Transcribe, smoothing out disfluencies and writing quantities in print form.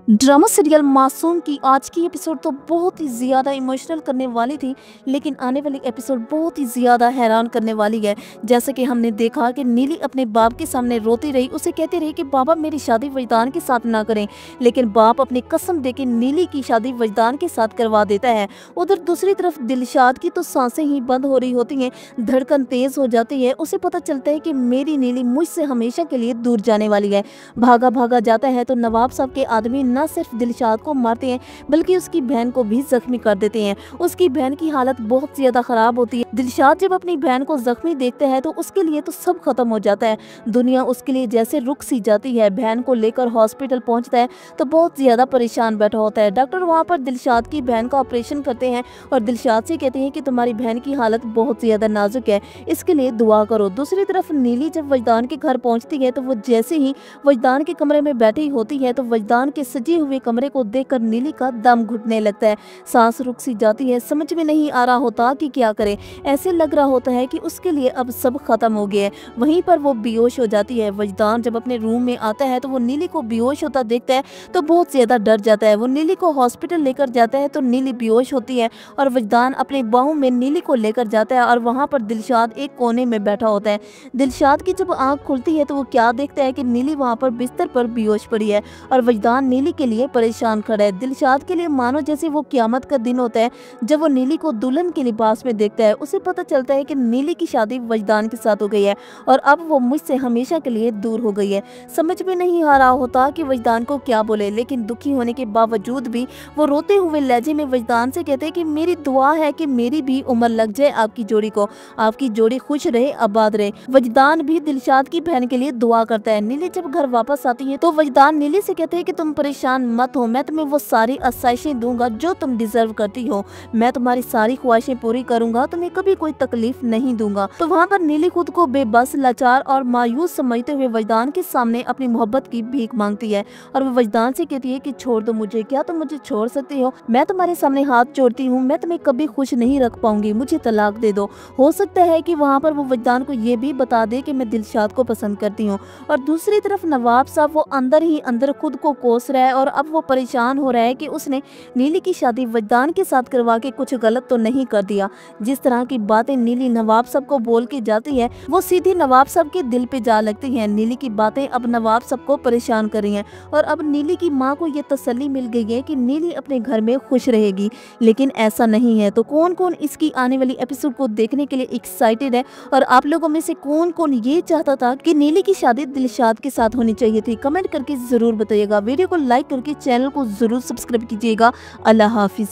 Drama serial मासूम की आज की एपिसोड तो बहुत ही ज़्यादा इमोशनल करने वाली थी, लेकिन आने वाली एपिसोड बहुत ही ज़्यादा हैरान करने वाली है। जैसे कि हमने देखा कि नीली अपने बाप के सामने रोती रही, उसे कहती रही कि बाबा मेरी शादी वजदान के साथ ना करें, लेकिन बाप अपनी कसम देके नीली की शादी वजदान के साथ करवा देता है। उधर दूसरी तरफ दिलशाद की तो सांसें ही बंद हो रही होती हैं, धड़कन तेज़ हो जाती है। उसे पता चलता है कि मेरी नीली मुझसे हमेशा के लिए दूर जाने वाली है। भागा भागा जाता है तो नवाब साहब के आदमी न सिर्फ दिलशाद को मारते हैं बल्कि उसकी बहन को भी जख्मी कर देते हैं। उसकी बहन की हालत बहुत ज्यादा खराब होती है। दिलशाद जब अपनी बहन को जख्मी देखता है तो उसके लिए तो सब खत्म हो जाता है। दुनिया उसके लिए जैसे रुक सी जाती है। बहन को लेकर हॉस्पिटल पहुंचता है तो बहुत ज्यादा परेशान बैठा होता है। डॉक्टर वहां पर दिलशाद की बहन का ऑपरेशन करते हैं और दिलशाद से कहते हैं कि तुम्हारी बहन की हालत बहुत ज्यादा नाजुक है, इसके लिए दुआ करो। दूसरी तरफ नीली जब वजदान के घर पहुंचती है तो वो जैसे ही वजदान के कमरे में बैठी होती है तो वजदान के सजे हुए कमरे को देखकर नीली का दम घुटने लगता है। सांस रुक सी जाती है, समझ में नहीं आ रहा होता कि क्या करे। ऐसे लग रहा होता है कि उसके लिए अब सब खत्म हो गया है। वहीं पर वो बेहोश हो जाती है। वजदान जब अपने रूम में आता है तो वो नीली को बेहोश होता देखता है तो बहुत ज्यादा डर जाता है। वो नीली को हॉस्पिटल लेकर जाता है तो नीली बेहोश होती है और वजदान अपने बाहों में नीली को लेकर जाता है और वहां पर दिलशाद एक कोने में बैठा होता है। दिलशाद की जब आंख खुलती है तो वो क्या देखता है कि नीली वहां पर बिस्तर पर बेहोश पड़ी है और वजदान नीली के लिए परेशान खड़ा है। दिलशाद के लिए मानो जैसे वो क़यामत का दिन होता है जब वो नीली को दुल्हन के लिबास में देखता है। उसे पता चलता है कि नीली की शादी वजदान के साथ हो गई है और अब वो मुझसे हमेशा के लिए दूर हो गई है। समझ में नहीं आ रहा होता कि वजदान को क्या बोले, लेकिन दुखी होने के बावजूद भी वो रोते हुए लहजे में वजदान से कहते हैं कि मेरी दुआ है कि मेरी भी उम्र लग जाए आपकी जोड़ी को, आपकी जोड़ी खुश रहे, आबाद रहे। वजदान भी दिलशाद की बहन के लिए दुआ करता है। नीली जब घर वापस आती है तो वजदान नीली से कहते हैं कि तुम परेशान मत हो, मैं तुम्हें वो सारी आसाइशें दूंगा जो तुम डिजर्व करती हो। मैं तुम्हारी सारी ख्वाहिशें पूरी करूंगा, तुम्हें कभी कोई तकलीफ नहीं दूंगा। तो वहाँ पर नीली खुद को बेबस, लाचार और मायूस समझते हुए वजदान के सामने अपनी मोहब्बत की भीख मांगती है और वो वजदान से कहती है कि छोड़ दो मुझे, क्या तुम मुझे छोड़ सकती हो? मैं तुम्हारे सामने हाथ जोड़ती हूँ, मैं तुम्हें कभी खुश नहीं रख पाऊंगी, मुझे तलाक दे दो। हो सकता है कि वहाँ पर वो वजदान को ये भी बता दे कि मैं दिलशाद को पसंद करती हूँ। और दूसरी तरफ नवाब साहब वो अंदर ही अंदर खुद को कोस रहा है और अब वो परेशान हो रहा है कि उसने नीली की शादी वजदान के साथ करवा के कुछ गलत तो नहीं कर दिया। जिस तरह की बातें नीली नवाब साहब को बोल के जाती है वो सीधी नवाब साहब के दिल पे जा लगती हैं। नीली की बातें अब नवाब साहब को परेशान कर रही हैं और अब नीली की माँ को ये तसल्ली मिल गई है कि नीली अपने घर में खुश रहेगी, लेकिन ऐसा नहीं है। तो कौन कौन इसकी आने वाली एपिसोड को देखने के लिए एक्साइटेड है और आप लोगों में से कौन कौन ये चाहता था कि नीली की शादी दिलशाद के साथ होनी चाहिए थी? कमेंट करके जरूर बताइएगा। वीडियो को लाइक करके चैनल को जरूर सब्सक्राइब कीजिएगा। अल्लाह हाफिज।